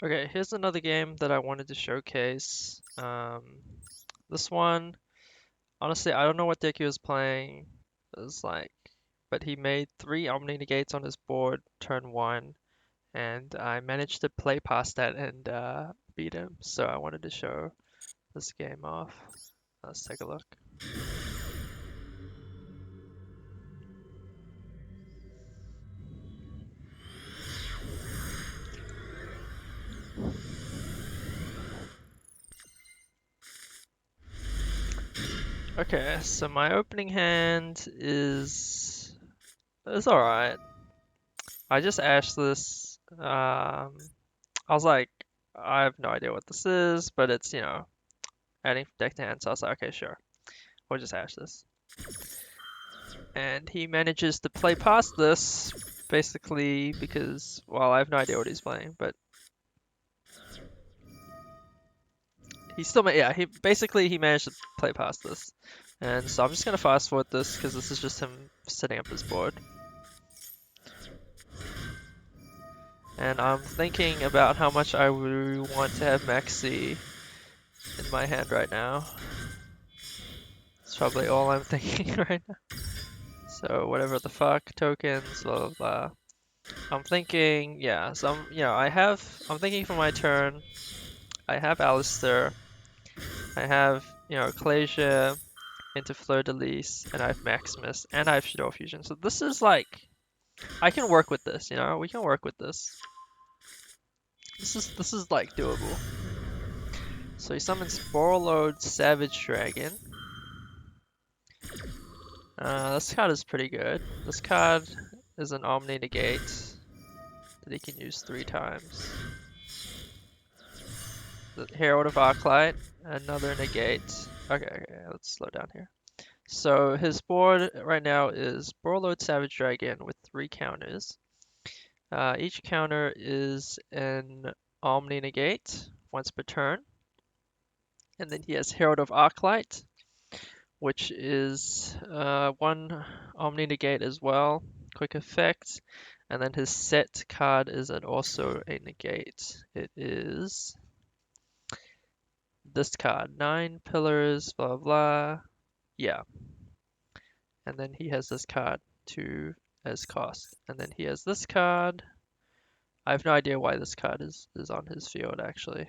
Okay, here's another game that I wanted to showcase. This one, honestly, I don't know what deck he was playing. It was like, but he made 3 negates on his board turn 1, and I managed to play past that and beat him. So I wanted to show this game off. Let's take a look. Okay, so my opening hand is alright. I just ashed this. I was like, I have no idea what this is, but it's, adding deck to hand, so I was like, okay, sure. We'll just ash this. And he manages to play past this, basically because, well, I have no idea what he's playing, but he still, yeah, he managed to play past this. And so I'm just gonna fast forward this because this is just him setting up his board. And I'm thinking about how much I would want to have Maxi in my hand right now. It's probably all I'm thinking right now. So whatever the fuck, tokens, blah blah blah. I'm thinking, yeah, I'm thinking for my turn, I have Alistair, I have, Ecclesia into Fleur-de-Lis, and I have Maximus, and I have Shadow Fusion. So this is like, I can work with this, we can work with this. This is like doable. So he summons Borreload Savage Dragon. This card is pretty good. This card is an Omni Negate that he can use 3 times. The Herald of Arclight, another negate. Okay, let's slow down here. So his board right now is Borreload Savage Dragon with 3 counters. Each counter is an Omni Negate once per turn. And then he has Herald of Arclight, which is 1 Omni Negate as well, quick effect. And then his set card is also a negate. It is this card, 9 pillars, blah blah. Yeah. And then he has this card 2 as cost. And then he has this card. I have no idea why this card is on his field actually.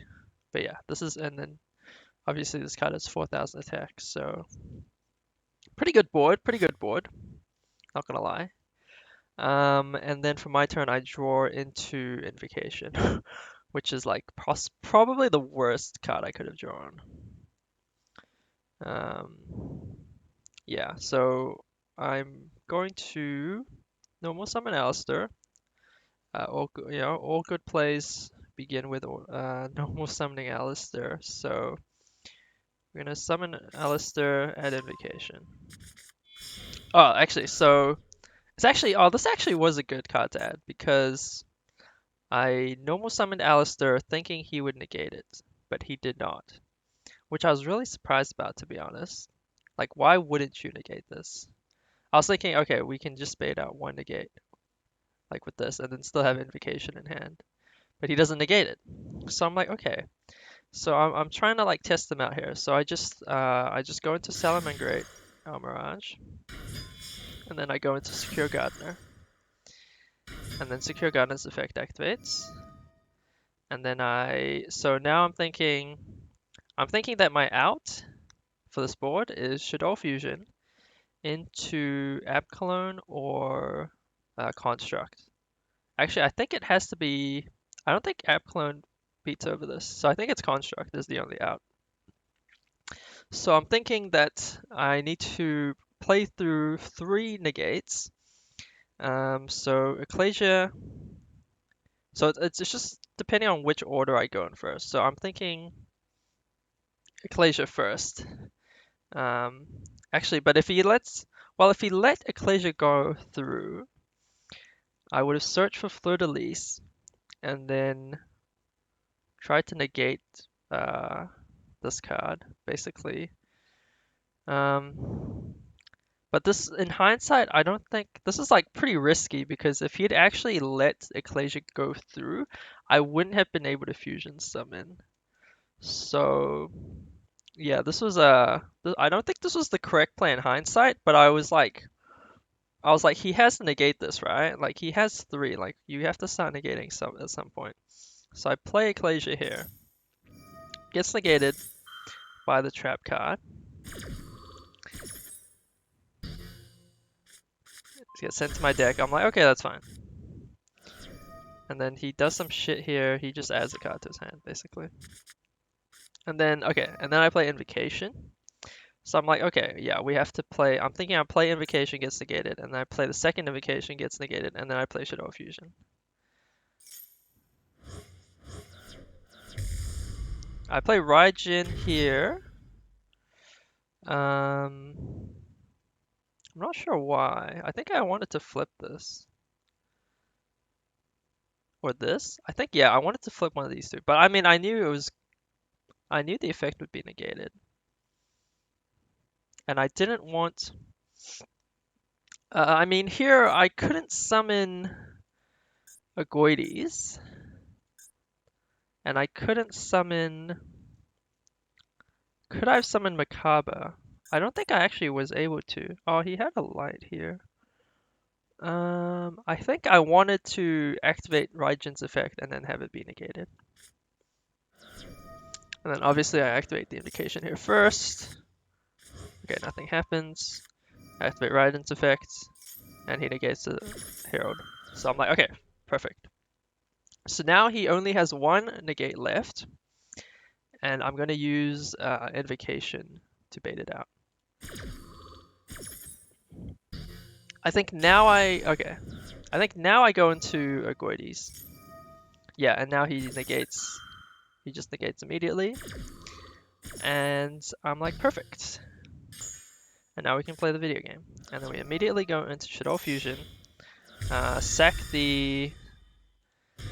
But yeah, and then obviously this card has 4,000 attack, so pretty good board, not gonna lie. And then for my turn, I draw into Invocation, which is like probably the worst card I could have drawn. Um, yeah, so I'm going to normal summon Alistair. All good plays begin with normal summoning Alistair. So we're gonna summon Alistair at Invocation. Oh, actually, so this actually was a good card to add because I normal summoned Alistair thinking he would negate it, but he did not, which I was really surprised about, to be honest. Like, why wouldn't you negate this? I was thinking, okay, we can just bait out 1 negate, like with this, and then still have Invocation in hand. But he doesn't negate it. So I'm like, okay. So I'm trying to like test them out here. So I just go into Salamangreat Mirage, and then I go into Secure Gardener, and then Secure Gardener's effect activates, and then so now I'm thinking that my out for this board is Shadow Fusion into App Clone or Construct. Actually, I think it has to be. I don't think App Clone beats over this, so I think it's Construct is the only out. So I'm thinking that I need to play through 3 negates. So Ecclesia. So it's just depending on which order I go in first. So I'm thinking Ecclesia first. Actually, but if he let Ecclesia go through, I would have searched for Fleur-de-Lis and then tried to negate this card, basically. But this, in hindsight, I don't think this is like pretty risky because if he'd actually let Ecclesia go through, I wouldn't have been able to fusion summon. So yeah, this was I don't think this was the correct play in hindsight, but I was like, he has to negate this, right? Like he has three. Like you have to start negating some at some point. So I play Ecclesia here. Gets negated by the trap card. It gets sent to my deck. I'm like, okay, that's fine. And then he does some shit here. He just adds a card to his hand, basically. And then, okay, and then I play Invocation. So I'm like, okay, yeah, we have to play. I'm thinking I play Invocation, gets negated, and then I play the second Invocation, gets negated, and then I play Shadow Fusion. I play Raijin here. I'm not sure why. I think I wanted to flip this. Or this? I think, yeah, I wanted to flip one of these two. But I mean, I knew the effect would be negated. And I didn't want... I mean, here I couldn't summon Agoides. And I couldn't summon... Could I have summoned Macabre? I don't think I actually was able to. Oh, he had a light here. I think I wanted to activate Raijin's effect and then have it be negated. And then obviously I activate the invocation here first. Okay, nothing happens. I activate Raijin's effect, and he negates the Herald. So I'm like, okay, perfect. So now he only has one negate left, and I'm going to use Invocation to bait it out. I think now I go into Agoides. Yeah, and now he just negates immediately. And I'm like, perfect. And now we can play the video game. And then we immediately go into Shadow Fusion. Sack the...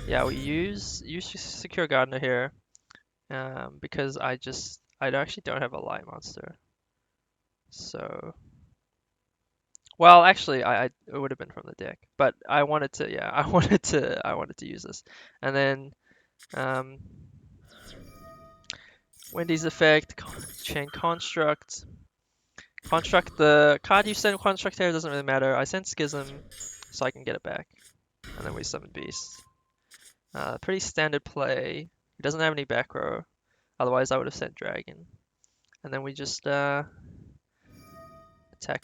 Yeah, we use Secure Gardener here. Because I actually don't have a light monster. So... Well, actually, it would have been from the deck. But I wanted to, yeah, I wanted to use this. And then... Wendy's effect, Chain Construct. Construct, the card you send Construct here doesn't really matter. I send Schism so I can get it back. And then we summon Beast. Pretty standard play. He doesn't have any back row. Otherwise I would have sent Dragon. And then we just attack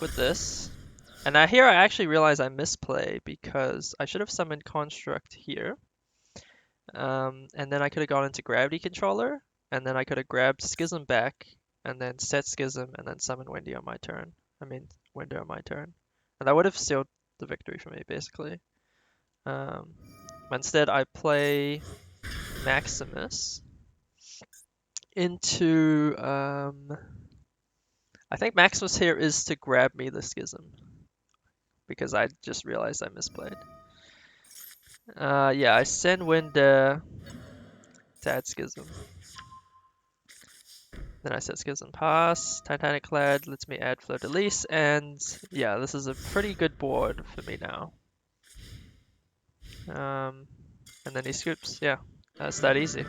with this. And here I actually realize I misplay because I should have summoned Construct here. And then I could have gone into Gravity Controller. And then I could have grabbed Schism back, and then set Schism, and then summon Wendy on my turn. Window on my turn. And that would have sealed the victory for me, basically. Instead, I play Maximus into... I think Maximus here is to grab me the Schism, because I just realized I misplayed. Yeah, I send Winda to add Schism. Then I set Schism pass, Titanic Clad lets me add Fleur de Lis, and yeah, this is a pretty good board for me now. And then he scoops, yeah, that's that easy.